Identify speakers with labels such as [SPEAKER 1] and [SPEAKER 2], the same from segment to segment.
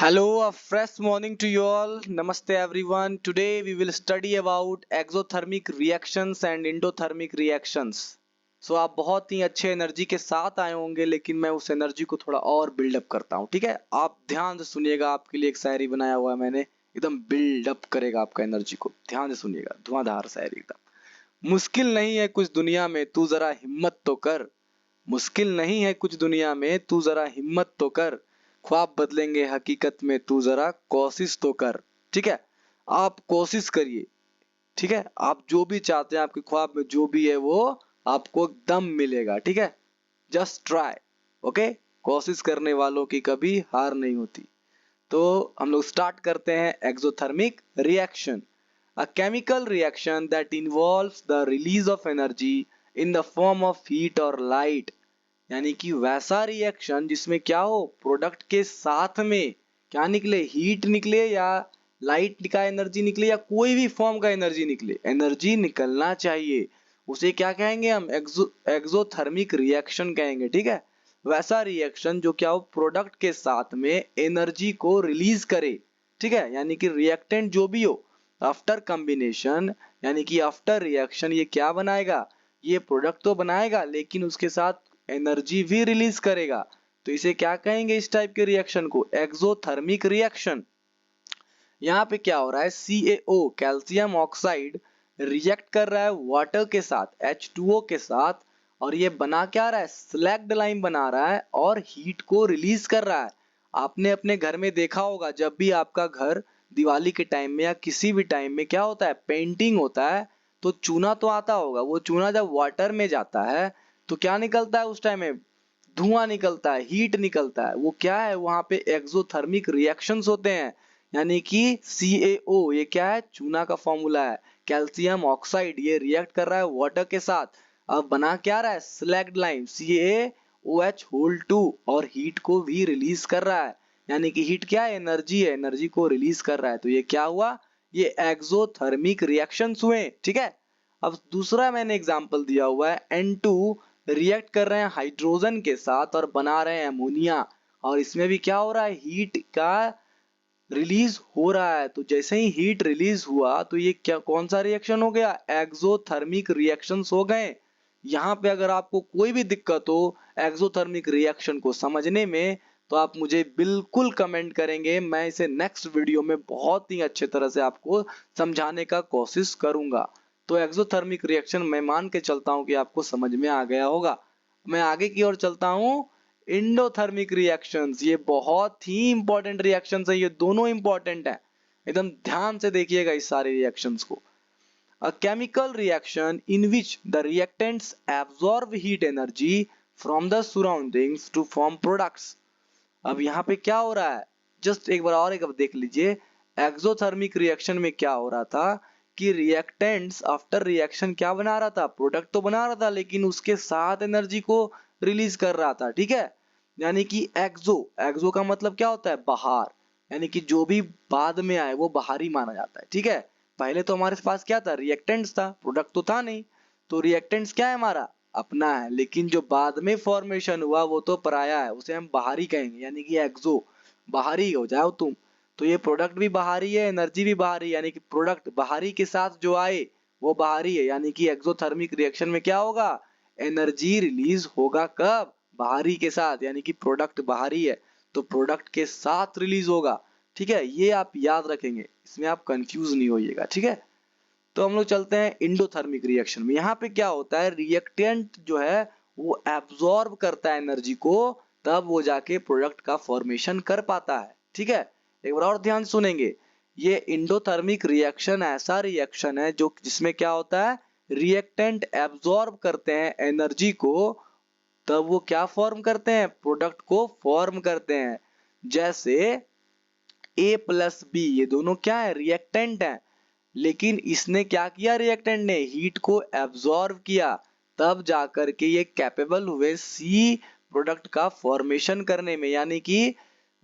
[SPEAKER 1] Hello, a fresh morning to you all. Namaste everyone. Today we will study about exothermic reactions and endothermic reactions. आप बहुत ही अच्छे energy के साथ आए होंगे, लेकिन मैं उस एनर्जी को थोड़ा और बिल्डअप करता हूँ। ठीक है, आप ध्यान से सुनिएगा। आपके लिए एक शायरी बनाया हुआ है मैंने, एकदम बिल्डअप करेगा आपका एनर्जी को। ध्यान से सुनिएगा, धुआंधार शायरी एकदम। मुश्किल नहीं है कुछ दुनिया में, तू जरा हिम्मत तो कर। मुश्किल नहीं है कुछ दुनिया में, तू जरा हिम्मत तो कर। ख्वाब बदलेंगे हकीकत में, तू जरा कोशिश तो कर। ठीक है, आप कोशिश करिए। ठीक है, आप जो भी चाहते हैं, आपके ख्वाब में जो भी है वो आपको एकदम मिलेगा। ठीक है, जस्ट ट्राई। ओके, कोशिश करने वालों की कभी हार नहीं होती। तो हम लोग स्टार्ट करते हैं। Exothermic reaction, a chemical reaction that involves the release of energy in the form of heat और लाइट। यानी कि वैसा रिएक्शन जिसमें क्या हो, प्रोडक्ट के साथ में क्या निकले, हीट निकले या लाइट का एनर्जी निकले या कोई भी फॉर्म का एनर्जी निकले, एनर्जी निकलना चाहिए। उसे क्या कहेंगे हम, एक्सोथर्मिक रिएक्शन कहेंगे। ठीक है, वैसा रिएक्शन जो क्या हो, प्रोडक्ट के साथ में एनर्जी को रिलीज करे। ठीक है, यानी कि रिएक्टेंट जो भी हो, आफ्टर कॉम्बिनेशन यानी कि आफ्टर रिएक्शन ये क्या बनाएगा, ये प्रोडक्ट तो बनाएगा लेकिन उसके साथ एनर्जी भी रिलीज करेगा। तो इसे क्या कहेंगे, इस टाइप के रिएक्शन को एक्सोथर्मिक रिएक्शन। यहाँ पे क्या हो रहा है, CaO कैल्शियम ऑक्साइड रिएक्ट कर रहा है वाटर के साथ, H2O के साथ, और ये बना क्या रहा है, स्लैग्ड लाइम बना रहा है और हीट को रिलीज कर रहा है। आपने अपने घर में देखा होगा, जब भी आपका घर दिवाली के टाइम में या किसी भी टाइम में क्या होता है, पेंटिंग होता है, तो चूना तो आता होगा। वो चूना जब वाटर में जाता है तो क्या निकलता है, उस टाइम में धुआं निकलता है, हीट निकलता है। वो क्या है, वहां पे एक्सोथर्मिक रिएक्शंस होते हैं। यानी कि CaO ये क्या है, चूना का फॉर्मूला है। कैल्शियम ऑक्साइड ये रिएक्ट कर रहा है वाटर के साथ, अब बना क्या रहा है, स्लैग्ड लाइम CaOH2 और हीट को भी रिलीज कर रहा है। यानी कि हीट क्या है, एनर्जी है, एनर्जी को रिलीज कर रहा है। तो ये क्या हुआ, ये एक्सोथर्मिक रिएक्शंस हुए। ठीक है, अब दूसरा मैंने एग्जांपल दिया हुआ है, N2 रिएक्ट कर रहे हैं हाइड्रोजन के साथ और बना रहे हैं अमोनिया, और इसमें भी क्या हो रहा है, हीट का रिलीज हो रहा है। तो जैसे ही हीट रिलीज हुआ तो ये क्या, कौन सा रिएक्शन हो गया, एक्सोथर्मिक रिएक्शंस हो गए। यहाँ पे अगर आपको कोई भी दिक्कत हो एक्सोथर्मिक रिएक्शन को समझने में, तो आप मुझे बिल्कुल कमेंट करेंगे। मैं इसे नेक्स्ट वीडियो में बहुत ही अच्छे तरह से आपको समझाने का कोशिश करूंगा। तो एक्सोथर्मिक रिएक्शन मैं मान के चलता हूँ कि आपको समझ में आ गया होगा। मैं आगे की ओर चलता हूँ। इंडोथर्मिक रिएक्शंस, ये बहुत ही इंपॉर्टेंट रिएक्शंस है, ये दोनों इंपॉर्टेंट है। एकदम ध्यान से देखिएगा इस सारे रिएक्शंस को। A chemical reaction in which the reactants absorb heat energy from the surroundings to form products। अब यहाँ पे क्या हो रहा है, जस्ट एक बार और एक बार देख लीजिए। एक्सोथर्मिक रिएक्शन में क्या हो रहा था कि रिएक्टेंट्स आफ्टर रिएक्शन क्या बना रहा था, प्रोडक्ट तो बना रहा था लेकिन उसके साथ एनर्जी को रिलीज कर रहा था। ठीक है, यानी कि एक्सो, एक्सो का मतलब क्या होता है, बाहर। यानी कि जो भी बाद में आए वो बाहरी माना जाता है। ठीक है, पहले तो हमारे पास क्या था, रिएक्टेंट्स था, प्रोडक्ट तो था नहीं। तो रिएक्टेंट्स क्या है, हमारा अपना है, लेकिन जो बाद में फॉर्मेशन हुआ वो तो पराया है, उसे हम बाहरी कहेंगे। यानी कि एक्सो, बाहरी हो जाओ तुम। तो ये प्रोडक्ट भी बाहरी है, एनर्जी भी बाहरी है, यानी कि प्रोडक्ट बाहरी के साथ जो आए वो बाहरी है। यानी कि एक्सोथर्मिक रिएक्शन में क्या होगा, एनर्जी रिलीज होगा कब, बाहरी के साथ। यानी कि प्रोडक्ट बाहरी है तो प्रोडक्ट के साथ रिलीज होगा। ठीक है, ये आप याद रखेंगे, इसमें आप कंफ्यूज नहीं होइएगा। ठीक है, तो हम लोग चलते हैं इंडोथर्मिक रिएक्शन में। यहाँ पे क्या होता है, रिएक्टेंट जो है वो एब्जॉर्ब करता है एनर्जी को, तब वो जाके प्रोडक्ट का फॉर्मेशन कर पाता है। ठीक है, एक बार और ध्यान सुनेंगे। ये इंडोथर्मिक रिएक्शन ऐसा रिएक्शन है जो जिसमें क्या होता है, रिएक्टेंट एब्जॉर्ब करते हैं एनर्जी को, तब वो क्या फॉर्म करते हैं, प्रोडक्ट को फॉर्म करते हैं। जैसे A+B ये दोनों क्या है, रिएक्टेंट है, लेकिन इसने क्या किया, रिएक्टेंट ने हीट को एब्जॉर्ब किया, तब जाकर के ये कैपेबल हुए C प्रोडक्ट का फॉर्मेशन करने में। यानी कि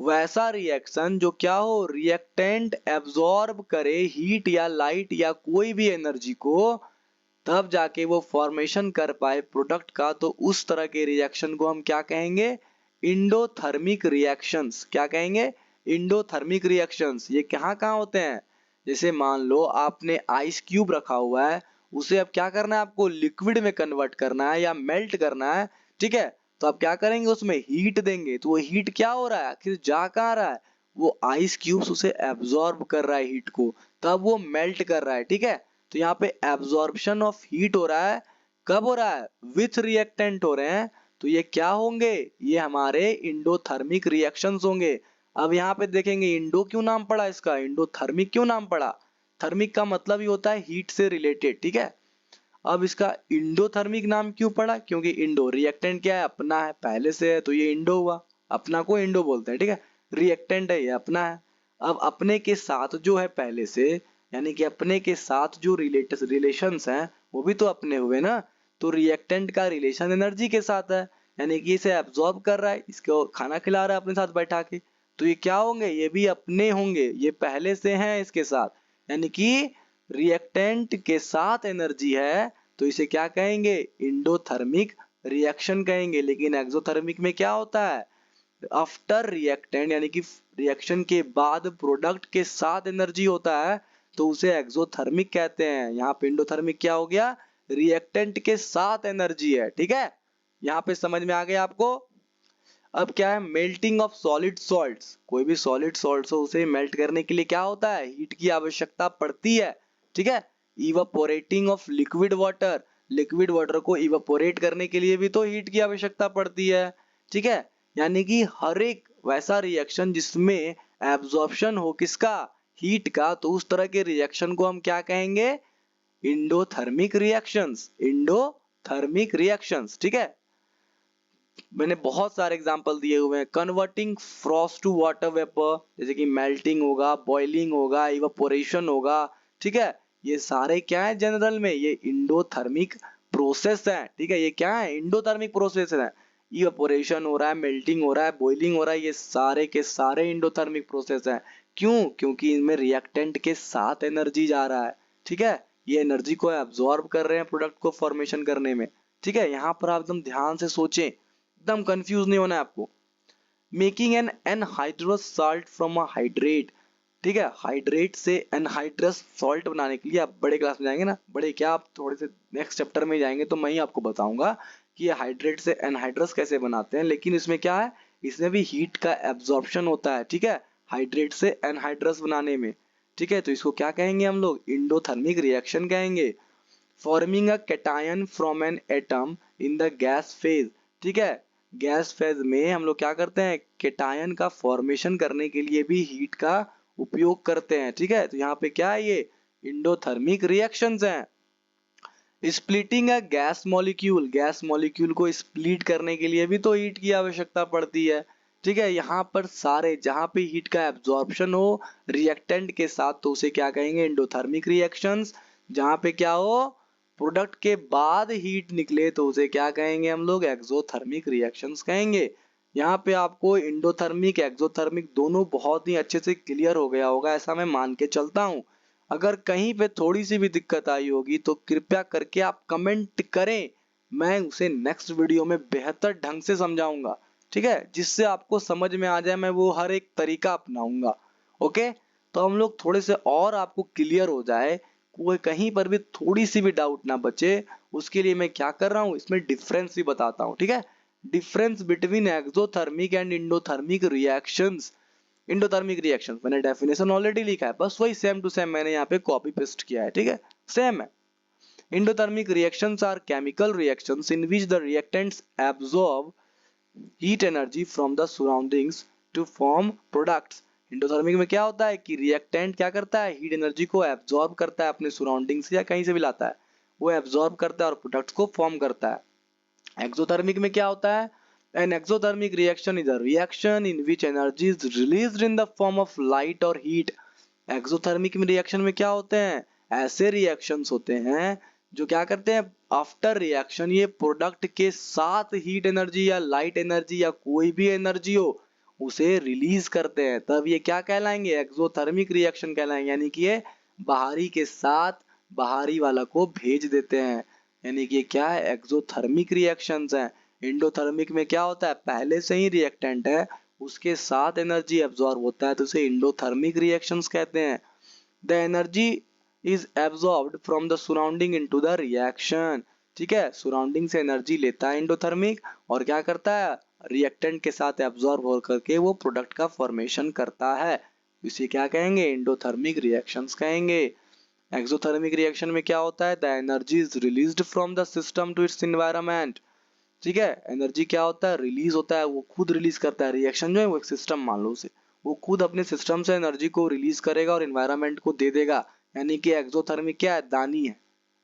[SPEAKER 1] वैसा रिएक्शन जो क्या हो, रिएक्टेंट एब्जॉर्ब करे हीट या लाइट या कोई भी एनर्जी को, तब जाके वो फॉर्मेशन कर पाए प्रोडक्ट का। तो उस तरह के रिएक्शन को हम क्या कहेंगे, इंडोथर्मिक रिएक्शंस। क्या कहेंगे, इंडोथर्मिक रिएक्शंस ये कहाँ कहाँ होते हैं? जैसे मान लो आपने आइस क्यूब रखा हुआ है, उसे अब क्या करना है, आपको लिक्विड में कन्वर्ट करना है या मेल्ट करना है, ठीक है। तो आप क्या करेंगे, उसमें हीट देंगे, तो वो हीट क्या हो रहा है, आखिर जा कहाँ रहा है, वो आइस क्यूब्स उसे एब्जॉर्ब कर रहा है हीट को, तब वो मेल्ट कर रहा है, ठीक है। तो यहाँ पे एब्जॉर्प्शन ऑफ हीट हो रहा है, कब हो रहा है, विथ रिएक्टेंट हो रहे हैं, तो ये क्या होंगे, ये हमारे इंडोथर्मिक रिएक्शंस होंगे। अब यहाँ पे देखेंगे इंडो क्यों नाम पड़ा इसका, इंडोथर्मिक क्यों नाम पड़ा, थर्मिक का मतलब ही होता है हीट से रिलेटेड, ठीक है। अब इसका इंडोथर्मिक नाम क्यों पड़ा, क्योंकि इंडो रिएक्टेंट क्या है, अपना है, पहले से है, तो ये इंडो हुआ, अपना को इंडो बोलते हैं, ठीक है। रिएक्टेंट है, ये अपना है। अब अपने के साथ जो है पहले से, यानी कि अपने के साथ जो रिलेशंस हैं वो भी तो अपने हुए ना, तो रिएक्टेंट का रिलेशन एनर्जी के साथ है, यानी कि इसे एब्जॉर्ब कर रहा है, इसको खाना खिला रहा है अपने साथ बैठा के, तो ये क्या होंगे, ये भी अपने होंगे, ये पहले से हैं इसके साथ, यानी कि रिएक्टेंट के साथ एनर्जी है, तो इसे क्या कहेंगे, इंडोथर्मिक रिएक्शन कहेंगे। लेकिन एक्सोथर्मिक में क्या होता है, आफ्टर रिएक्टेंट यानी कि रिएक्शन के बाद प्रोडक्ट के साथ एनर्जी होता है, तो उसे एक्सोथर्मिक कहते हैं। यहाँ पे इंडोथर्मिक क्या हो गया, रिएक्टेंट के साथ एनर्जी है, ठीक है। यहाँ पे समझ में आ गया आपको। अब क्या है, मेल्टिंग ऑफ सॉलिड सॉल्ट्स, कोई भी सॉलिड सॉल्ट्स हो उसे मेल्ट करने के लिए क्या होता है, हीट की आवश्यकता पड़ती है, ठीक है। Evaporating of liquid water, liquid water को इवापोरेट करने के लिए भी तो हीट की आवश्यकता पड़ती है, ठीक है। यानी कि हर एक वैसा रिएक्शन जिसमें एब्जॉर्प्शन हो किसका, हीट का, तो उस तरह के रिएक्शन को हम क्या कहेंगे, इंडोथर्मिक रिएक्शंस, इंडोथर्मिक रिएक्शंस, ठीक है। मैंने बहुत सारे एग्जांपल दिए हुए हैं, converting frost to water vapour, जैसे कि मेल्टिंग होगा, बॉइलिंग होगा, इवापोरेशन होगा, ठीक है। ये सारे क्या है, जनरल में ये इंडोथर्मिक प्रोसेस है, ठीक है। ये क्या है, इंडोथर्मिक प्रोसेस है, इवापोरेशन हो रहा है, मेल्टिंग हो रहा है, बॉइलिंग हो रहा है, ये सारे के सारे इंडोथर्मिक प्रोसेस है। क्यों, क्योंकि इनमें रिएक्टेंट के साथ एनर्जी जा रहा है, ठीक है। ये एनर्जी को एब्जॉर्ब कर रहे हैं प्रोडक्ट को फॉर्मेशन करने में, ठीक है। यहाँ पर आप एकदम ध्यान से सोचें, एकदम कंफ्यूज नहीं होना है आपको। Making an anhydrous salt from a hydrate, ठीक है, हाइड्रेट से एनहाइड्रस सॉल्ट बनाने के लिए आप बड़े क्लास में जाएंगे ना, बड़े क्या, आप थोड़े से नेक्स्ट चैप्टर में जाएंगे तो मैं ही आपको बताऊंगा कि ये हाइड्रेट से एनहाइड्रस कैसे बनाते हैं। लेकिन इसमें क्या है, इसमें भी हीट का एब्जॉर्प्शन होता है, ठीक है, हाइड्रेट से एनहाइड्रस बनाने में, ठीक है। तो इसको क्या कहेंगे हम लोग, इंडोथर्मिक रिएक्शन कहेंगे। Forming a cation from an atom in the gas phase, ठीक है, गैस फेज में हम लोग क्या करते हैं, कैटायन का फॉर्मेशन करने के लिए भी हीट का उपयोग करते हैं, ठीक है। तो यहाँ पे क्या है, ये इंडोथर्मिक रिएक्शंस हैं। Splitting a gas molecule, gas molecule को स्प्लिट करने के लिए भी तो हीट की आवश्यकता पड़ती है, ठीक है। यहाँ पर सारे जहाँ पे हीट का एब्जॉर्प्शन हो रिएक्टेंट के साथ, तो उसे क्या कहेंगे, इंडोथर्मिक रिएक्शंस। जहाँ पे क्या हो, प्रोडक्ट के बाद हीट निकले, तो उसे क्या कहेंगे हम लोग, एक्सोथर्मिक रिएक्शंस कहेंगे। यहाँ पे आपको इंडोथर्मिक एक्सोथर्मिक दोनों बहुत ही अच्छे से क्लियर हो गया होगा, ऐसा मैं मान के चलता हूँ। अगर कहीं पे थोड़ी सी भी दिक्कत आई होगी तो कृपया करके आप कमेंट करें, मैं उसे नेक्स्ट वीडियो में बेहतर ढंग से समझाऊंगा, ठीक है, जिससे आपको समझ में आ जाए, मैं वो हर एक तरीका अपनाऊंगा। ओके, तो हम लोग थोड़े से और आपको क्लियर हो जाए, कोई कहीं पर भी थोड़ी सी भी डाउट ना बचे, उसके लिए मैं क्या कर रहा हूँ, इसमें डिफरेंस भी बताता हूँ, ठीक है। Difference between exothermic and endothermic reactions. Endothermic reaction मैंने डेफिनेशन ऑलरेडी लिखा है, बस वही सेम टू सेम मैंने यहाँ पे कॉपी पेस्ट किया है, ठीक है, सेम है। Endothermic reactions are chemical reactions in which the reactants absorb heat energy from the surroundings to form products. Endothermic में क्या होता है कि रिएक्टेंट क्या करता है, हीट एनर्जी को एब्जॉर्ब करता है अपने सराउंडिंग से या कहीं से भी लाता है, वो एब्जॉर्ब करता है और प्रोडक्ट्स को फॉर्म करता है। एक्सोथर्मिक में क्या होता है, an exothermic reaction is a reaction in which energy is released in the form of light or heat. Exothermic में रिएक्शन में क्या होते हैं, ऐसे रिएक्शंस होते हैं जो क्या करते हैं, आफ्टर रिएक्शन ये प्रोडक्ट के साथ हीट एनर्जी या लाइट एनर्जी या कोई भी एनर्जी हो उसे रिलीज करते हैं, तब ये क्या कहलाएंगे, एक्सोथर्मिक रिएक्शन कहलाएंगे। यानी कि ये बाहरी के साथ बाहरी वाला को भेज देते हैं, यानी कि क्या है, एक्सोथर्मिक रिएक्शंस हैं। इंडोथर्मिक में क्या होता है, पहले से ही रिएक्टेंट है, उसके साथ एनर्जी एब्जॉर्ब होता है, तो उसे इंडोथर्मिक रिएक्शंस कहते हैं। The energy is absorbed from the surrounding into the reaction. ठीक है, सराउंडिंग से एनर्जी लेता है इंडोथर्मिक और क्या करता है, रिएक्टेंट के साथ एब्जॉर्ब हो करके वो प्रोडक्ट का फॉर्मेशन करता है। इसे क्या कहेंगे, इंडोथर्मिक रिएक्शंस कहेंगे। एक्सोथर्मिक रिएक्शन में क्या होता है, the energy is released from the system to its environment. ठीक है, एनर्जी क्या होता है, रिलीज होता है, वो खुद रिलीज करता है। रिएक्शन जो है वो एक सिस्टम मान लो उसे, वो खुद अपने सिस्टम से एनर्जी को रिलीज करेगा और एनवायरनमेंट को दे देगा। यानी कि एक्सोथर्मिक क्या है, दानी है।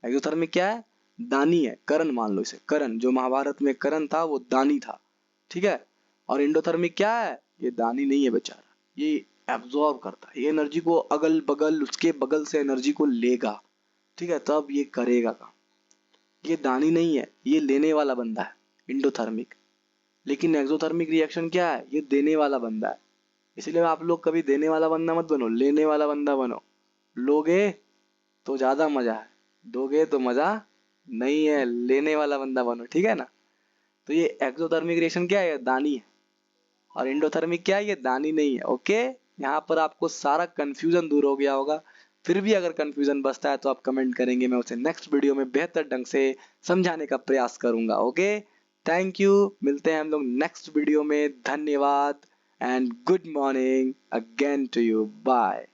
[SPEAKER 1] एक्सोथर्मिक क्या है, दानी है, करण मान लो इसे, करण जो महाभारत में करण था वो दानी था। ठीक है, और इंडोथर्मिक क्या है, ये दानी नहीं है बेचारा, ये एब्जॉर्ब करता है, ये एनर्जी को अगल बगल उसके बगल से एनर्जी को लेगा। ठीक है, तब ये करेगा काम। ये दानी नहीं है, ये लेने वाला बंदा है इंडोथर्मिक। लेकिन एक्सोथर्मिक रिएक्शन क्या है, ये देने वाला बंदा है। इसलिए आप लोग कभी देने वाला बंदा मत बनो, लेने वाला बंदा बनो। लोगे तो ज्यादा मजा है, दोगे तो मजा नहीं है, लेने वाला बंदा बनो। ठीक है ना। तो ये एक्सोथर्मिक रिएक्शन क्या है, दानी है, और इंडोथर्मिक क्या है, ये दानी नहीं है। ओके, यहाँ पर आपको सारा कंफ्यूजन दूर हो गया होगा। फिर भी अगर कंफ्यूजन बचता है तो आप कमेंट करेंगे, मैं उसे नेक्स्ट वीडियो में बेहतर ढंग से समझाने का प्रयास करूंगा। ओके, थैंक यू, मिलते हैं हम लोग नेक्स्ट वीडियो में। धन्यवाद and good morning again to you, bye.